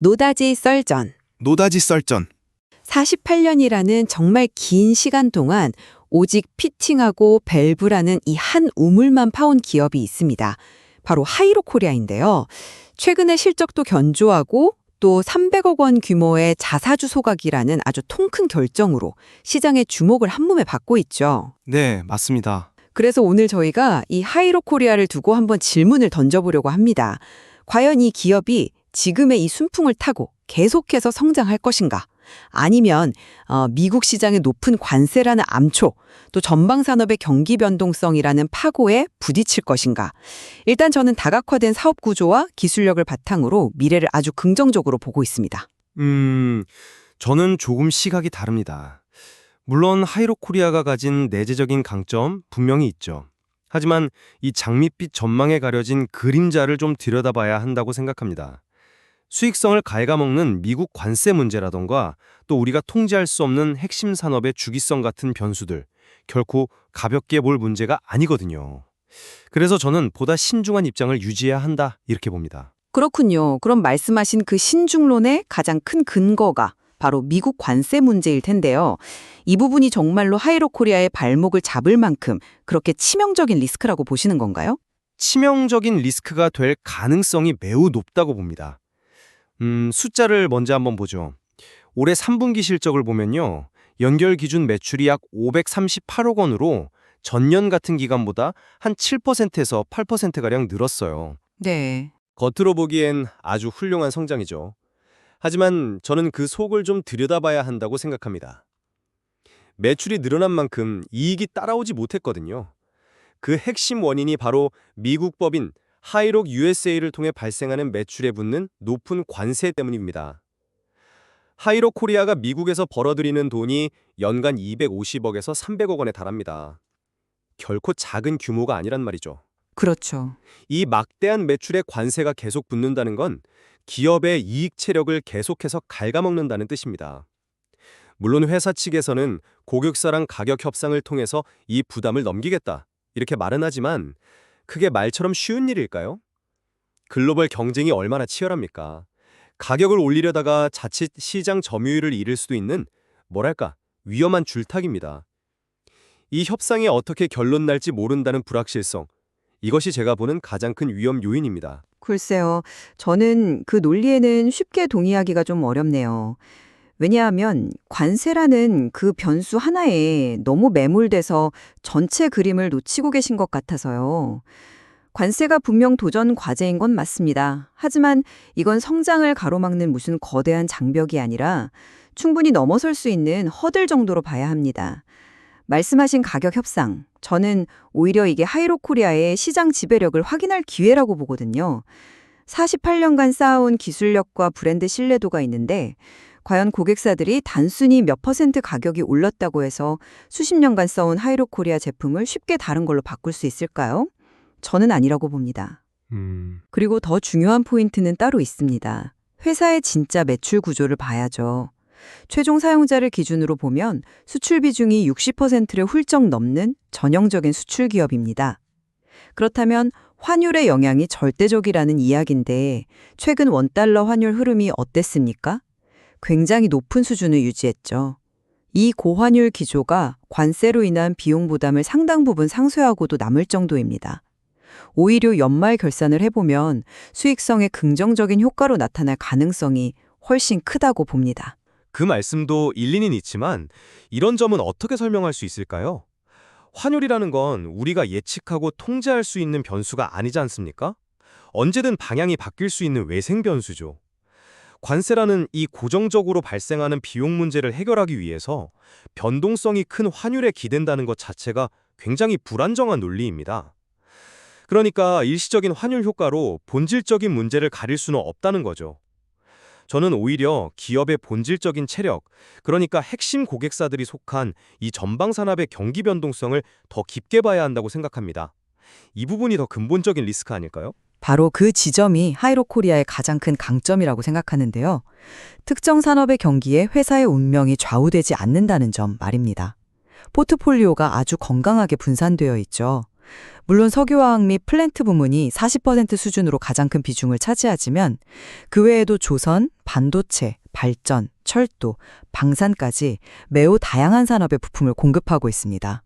노다지 썰전. 노다지 썰전. 48년이라는 정말 긴 시간 동안 오직 피팅하고 밸브라는 이 한 우물만 파온 기업이 있습니다. 바로 하이로 코리아인데요. 최근에 실적도 견조하고 또 300억 원 규모의 자사주 소각이라는 아주 통큰 결정으로 시장의 주목을 한몸에 받고 있죠. 네, 맞습니다. 그래서 오늘 저희가 이 하이로 코리아를 두고 한번 질문을 던져보려고 합니다. 과연 이 기업이 지금의 이 순풍을 타고 계속해서 성장할 것인가? 아니면 미국 시장의 높은 관세라는 암초, 또 전방 산업의 경기 변동성이라는 파고에 부딪힐 것인가? 일단 저는 다각화된 사업 구조와 기술력을 바탕으로 미래를 아주 긍정적으로 보고 있습니다. 저는 조금 시각이 다릅니다. 물론 하이로코리아가 가진 내재적인 강점 분명히 있죠. 하지만 이 장밋빛 전망에 가려진 그림자를 좀 들여다봐야 한다고 생각합니다. 수익성을 갉아먹는 미국 관세 문제라던가 또 우리가 통제할 수 없는 핵심 산업의 주기성 같은 변수들, 결코 가볍게 볼 문제가 아니거든요. 그래서 저는 보다 신중한 입장을 유지해야 한다 이렇게 봅니다. 그렇군요. 그럼 말씀하신 그 신중론의 가장 큰 근거가 바로 미국 관세 문제일 텐데요. 이 부분이 정말로 하이로 코리아의 발목을 잡을 만큼 그렇게 치명적인 리스크라고 보시는 건가요? 치명적인 리스크가 될 가능성이 매우 높다고 봅니다. 숫자를 먼저 한번 보죠. 올해 3분기 실적을 보면요. 연결 기준 매출이 약 538억 원으로 전년 같은 기간보다 한 7%에서 8%가량 늘었어요. 네. 겉으로 보기엔 아주 훌륭한 성장이죠. 하지만 저는 그 속을 좀 들여다봐야 한다고 생각합니다. 매출이 늘어난 만큼 이익이 따라오지 못했거든요. 그 핵심 원인이 바로 미국 법인 하이록 USA를 통해 발생하는 매출에 붙는 높은 관세 때문입니다. 하이록 코리아가 미국에서 벌어들이는 돈이 연간 250억에서 300억 원에 달합니다. 결코 작은 규모가 아니란 말이죠. 그렇죠. 이 막대한 매출에 관세가 계속 붙는다는 건 기업의 이익 체력을 계속해서 갉아먹는다는 뜻입니다. 물론 회사 측에서는 고객사랑 가격 협상을 통해서 이 부담을 넘기겠다 이렇게 말은 하지만 그게 말처럼 쉬운 일일까요? 글로벌 경쟁이 얼마나 치열합니까? 가격을 올리려다가 자칫 시장 점유율을 잃을 수도 있는 뭐랄까 위험한 줄타기입니다. 이 협상이 어떻게 결론 날지 모른다는 불확실성, 이것이 제가 보는 가장 큰 위험 요인입니다. 글쎄요. 저는 그 논리에는 쉽게 동의하기가 좀 어렵네요. 왜냐하면 관세라는 그 변수 하나에 너무 매몰돼서 전체 그림을 놓치고 계신 것 같아서요. 관세가 분명 도전 과제인 건 맞습니다. 하지만 이건 성장을 가로막는 무슨 거대한 장벽이 아니라 충분히 넘어설 수 있는 허들 정도로 봐야 합니다. 말씀하신 가격 협상, 저는 오히려 이게 하이로 코리아의 시장 지배력을 확인할 기회라고 보거든요. 48년간 쌓아온 기술력과 브랜드 신뢰도가 있는데 과연 고객사들이 단순히 몇 퍼센트 가격이 올랐다고 해서 수십 년간 써온 하이로 코리아 제품을 쉽게 다른 걸로 바꿀 수 있을까요? 저는 아니라고 봅니다. 그리고 더 중요한 포인트는 따로 있습니다. 회사의 진짜 매출 구조를 봐야죠. 최종 사용자를 기준으로 보면 수출 비중이 60%를 훌쩍 넘는 전형적인 수출 기업입니다. 그렇다면 환율의 영향이 절대적이라는 이야기인데 최근 원달러 환율 흐름이 어땠습니까? 굉장히 높은 수준을 유지했죠. 이 고환율 기조가 관세로 인한 비용 부담을 상당 부분 상쇄하고도 남을 정도입니다. 오히려 연말 결산을 해보면 수익성의 긍정적인 효과로 나타날 가능성이 훨씬 크다고 봅니다. 그 말씀도 일리는 있지만 이런 점은 어떻게 설명할 수 있을까요? 환율이라는 건 우리가 예측하고 통제할 수 있는 변수가 아니지 않습니까? 언제든 방향이 바뀔 수 있는 외생 변수죠. 관세라는 이 고정적으로 발생하는 비용 문제를 해결하기 위해서 변동성이 큰 환율에 기댄다는 것 자체가 굉장히 불안정한 논리입니다. 그러니까 일시적인 환율 효과로 본질적인 문제를 가릴 수는 없다는 거죠. 저는 오히려 기업의 본질적인 체력, 그러니까 핵심 고객사들이 속한 이 전방 산업의 경기 변동성을 더 깊게 봐야 한다고 생각합니다. 이 부분이 더 근본적인 리스크 아닐까요? 바로 그 지점이 하이로 코리아의 가장 큰 강점이라고 생각하는데요. 특정 산업의 경기에 회사의 운명이 좌우되지 않는다는 점 말입니다. 포트폴리오가 아주 건강하게 분산되어 있죠. 물론 석유화학 및 플랜트 부문이 40% 수준으로 가장 큰 비중을 차지하지만 그 외에도 조선, 반도체, 발전, 철도, 방산까지 매우 다양한 산업의 부품을 공급하고 있습니다.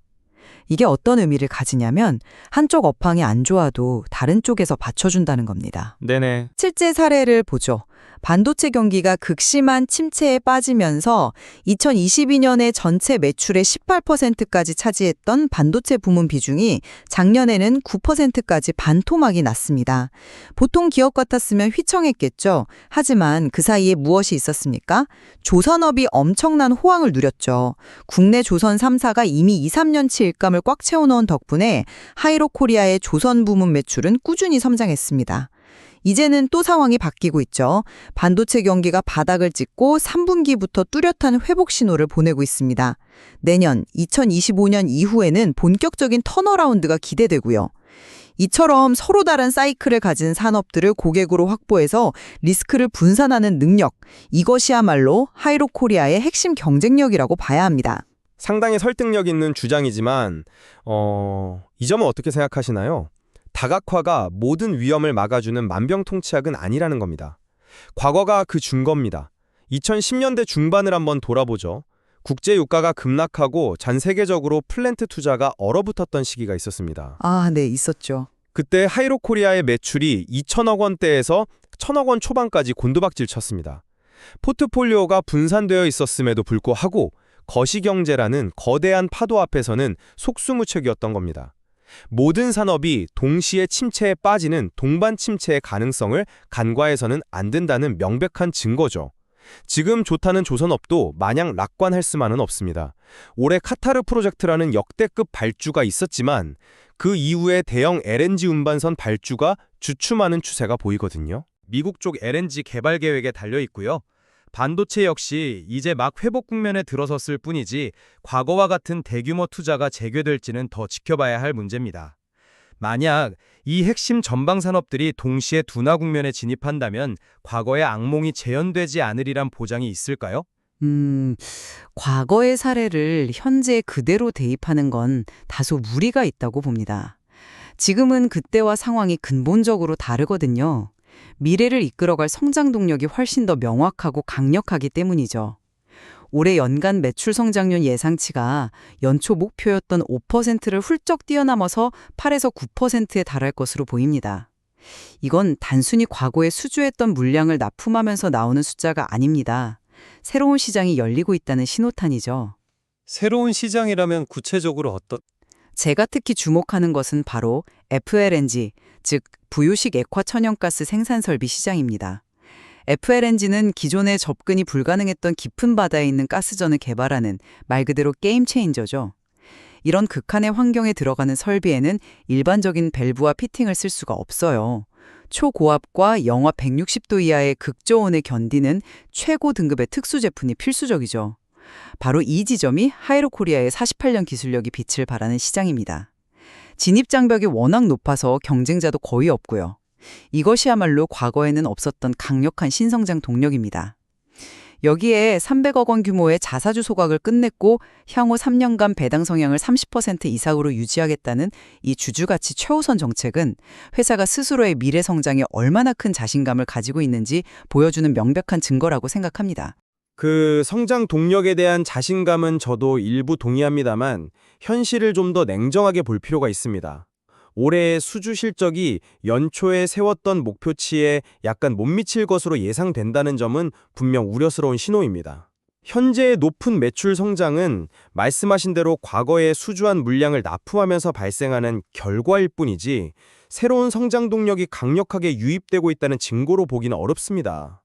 이게 어떤 의미를 가지냐면 한쪽 업황이 안 좋아도 다른 쪽에서 받쳐준다는 겁니다. 네네. 실제 사례를 보죠. 반도체 경기가 극심한 침체에 빠지면서 2022년에 전체 매출의 18%까지 차지했던 반도체 부문 비중이 작년에는 9%까지 반토막이 났습니다. 보통 기업 같았으면 휘청했겠죠. 하지만 그 사이에 무엇이 있었습니까? 조선업이 엄청난 호황을 누렸죠. 국내 조선 3사가 이미 2, 3년치 일감을 꽉 채워놓은 덕분에 하이로코리아의 조선 부문 매출은 꾸준히 성장했습니다. 이제는 또 상황이 바뀌고 있죠. 반도체 경기가 바닥을 찍고 3분기부터 뚜렷한 회복 신호를 보내고 있습니다. 내년 2025년 이후에는 본격적인 턴어라운드가 기대되고요. 이처럼 서로 다른 사이클을 가진 산업들을 고객으로 확보해서 리스크를 분산하는 능력, 이것이야말로 하이로코리아의 핵심 경쟁력이라고 봐야 합니다. 상당히 설득력 있는 주장이지만 이 점은 어떻게 생각하시나요? 다각화가 모든 위험을 막아주는 만병통치약은 아니라는 겁니다. 과거가 그 증거입니다. 2010년대 중반을 한번 돌아보죠. 국제 유가가 급락하고 전 세계적으로 플랜트 투자가 얼어붙었던 시기가 있었습니다. 네, 있었죠. 그때 하이로코리아의 매출이 2천억 원대에서 1천억 원 초반까지 곤두박질 쳤습니다. 포트폴리오가 분산되어 있었음에도 불구하고 거시경제라는 거대한 파도 앞에서는 속수무책이었던 겁니다. 모든 산업이 동시에 침체에 빠지는 동반 침체의 가능성을 간과해서는 안 된다는 명백한 증거죠. 지금 좋다는 조선업도 마냥 lạc관할 수만은 없습니다. 올해 카타르 프로젝트라는 역대급 발주가 있었지만 그 이후에 대형 LNG 운반선 발주가 주춤하는 추세가 보이거든요. 미국 쪽 LNG 개발 계획에 달려 있고요. 반도체 역시 이제 막 회복 국면에 들어섰을 뿐이지 과거와 같은 대규모 투자가 재개될지는 더 지켜봐야 할 문제입니다. 만약 이 핵심 전방 산업들이 동시에 둔화 국면에 진입한다면 과거의 악몽이 재현되지 않으리란 보장이 있을까요? 과거의 사례를 현재에 그대로 대입하는 건 다소 무리가 있다고 봅니다. 지금은 그때와 상황이 근본적으로 다르거든요. 미래를 이끌어갈 성장 동력이 훨씬 더 명확하고 강력하기 때문이죠. 올해 연간 매출 성장률 예상치가 연초 목표였던 5%를 훌쩍 뛰어넘어서 8에서 9%에 달할 것으로 보입니다. 이건 단순히 과거에 수주했던 물량을 납품하면서 나오는 숫자가 아닙니다. 새로운 시장이 열리고 있다는 신호탄이죠. 새로운 시장이라면 구체적으로 어떤? 제가 특히 주목하는 것은 바로 FLNG, 즉 부유식 액화천연가스 생산설비 시장입니다. FLNG는 기존에 접근이 불가능했던 깊은 바다에 있는 가스전을 개발하는 말 그대로 게임 체인저죠. 이런 극한의 환경에 들어가는 설비에는 일반적인 밸브와 피팅을 쓸 수가 없어요. 초고압과 영하 160도 이하의 극저온을 견디는 최고 등급의 특수 제품이 필수적이죠. 바로 이 지점이 하이로코리아의 48년 기술력이 빛을 발하는 시장입니다. 진입 장벽이 워낙 높아서 경쟁자도 거의 없고요. 이것이야말로 과거에는 없었던 강력한 신성장 동력입니다. 여기에 300억 원 규모의 자사주 소각을 끝냈고 향후 3년간 배당 성향을 30% 이상으로 유지하겠다는 이 주주가치 최우선 정책은 회사가 스스로의 미래 성장에 얼마나 큰 자신감을 가지고 있는지 보여주는 명백한 증거라고 생각합니다. 그 성장 동력에 대한 자신감은 저도 일부 동의합니다만 현실을 좀 더 냉정하게 볼 필요가 있습니다. 올해의 수주 실적이 연초에 세웠던 목표치에 약간 못 미칠 것으로 예상된다는 점은 분명 우려스러운 신호입니다. 현재의 높은 매출 성장은 말씀하신 대로 과거에 수주한 물량을 납품하면서 발생하는 결과일 뿐이지 새로운 성장 동력이 강력하게 유입되고 있다는 증거로 보기는 어렵습니다.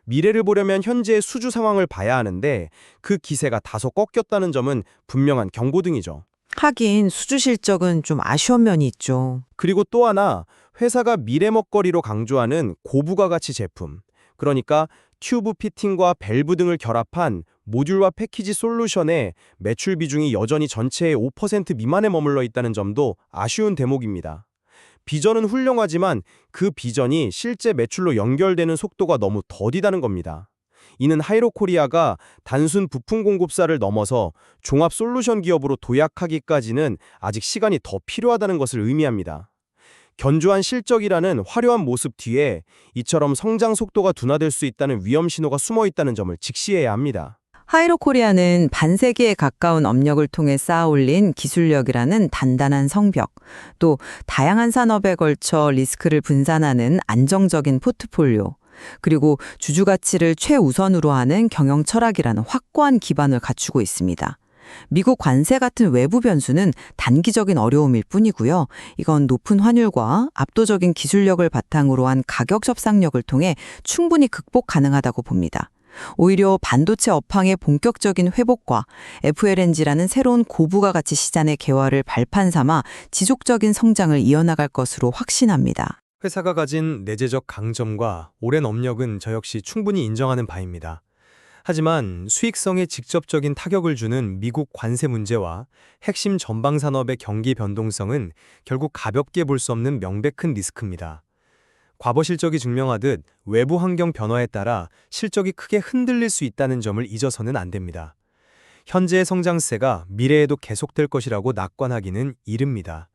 미래를 보려면 현재의 수주 상황을 봐야 하는데 그 기세가 다소 꺾였다는 점은 분명한 경고등이죠. 하긴 수주 실적은 좀 아쉬운 면이 있죠. 그리고 또 하나, 회사가 미래 먹거리로 강조하는 고부가가치 제품, 그러니까 튜브 피팅과 밸브 등을 결합한 모듈과 패키지 솔루션의 매출 비중이 여전히 전체의 5% 미만에 머물러 있다는 점도 아쉬운 대목입니다. 비전은 훌륭하지만 그 비전이 실제 매출로 연결되는 속도가 너무 더디다는 겁니다. 이는 하이로코리아가 단순 부품 공급사를 넘어서 종합 솔루션 기업으로 도약하기까지는 아직 시간이 더 필요하다는 것을 의미합니다. 견조한 실적이라는 화려한 모습 뒤에 이처럼 성장 속도가 둔화될 수 있다는 위험 신호가 숨어 있다는 점을 직시해야 합니다. 하이로코리아는 반세기에 가까운 업력을 통해 쌓아올린 기술력이라는 단단한 성벽, 또 다양한 산업에 걸쳐 리스크를 분산하는 안정적인 포트폴리오, 그리고 주주 가치를 최우선으로 하는 경영 철학이라는 확고한 기반을 갖추고 있습니다. 미국 관세 같은 외부 변수는 단기적인 어려움일 뿐이고요. 이건 높은 환율과 압도적인 기술력을 바탕으로 한 가격 협상력을 통해 충분히 극복 가능하다고 봅니다. 오히려 반도체 업황의 본격적인 회복과 FLNG라는 새로운 고부가 가치 시장의 개화를 발판 삼아 지속적인 성장을 이어나갈 것으로 확신합니다. 회사가 가진 내재적 강점과 오랜 업력은 저 역시 충분히 인정하는 바입니다. 하지만 수익성에 직접적인 타격을 주는 미국 관세 문제와 핵심 전방 산업의 경기 변동성은 결국 가볍게 볼 수 없는 명백한 리스크입니다. 과거 실적이 증명하듯 외부 환경 변화에 따라 실적이 크게 흔들릴 수 있다는 점을 잊어서는 안 됩니다. 현재의 성장세가 미래에도 계속될 것이라고 낙관하기는 이릅니다.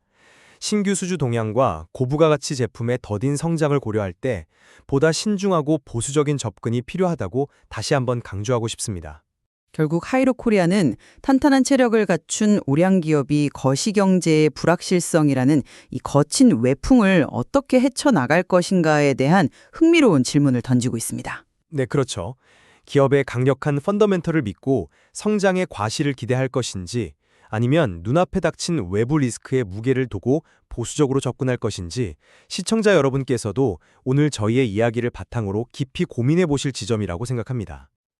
신규 수주 동향과 고부가 가치 제품의 더딘 성장을 고려할 때 보다 신중하고 보수적인 접근이 필요하다고 다시 한번 강조하고 싶습니다. 결국 하이로코리아는 탄탄한 체력을 갖춘 오량 기업이 거시경제의 불확실성이라는 이 거친 외풍을 어떻게 헤쳐나갈 것인가에 대한 흥미로운 질문을 던지고 있습니다. 네, 그렇죠. 기업의 강력한 펀더멘털을 믿고 성장의 과실을 기대할 것인지 아니면 눈앞에 닥친 외부 리스크에 무게를 두고 보수적으로 접근할 것인지 시청자 여러분께서도 오늘 저희의 이야기를 바탕으로 깊이 고민해 보실 지점이라고 생각합니다.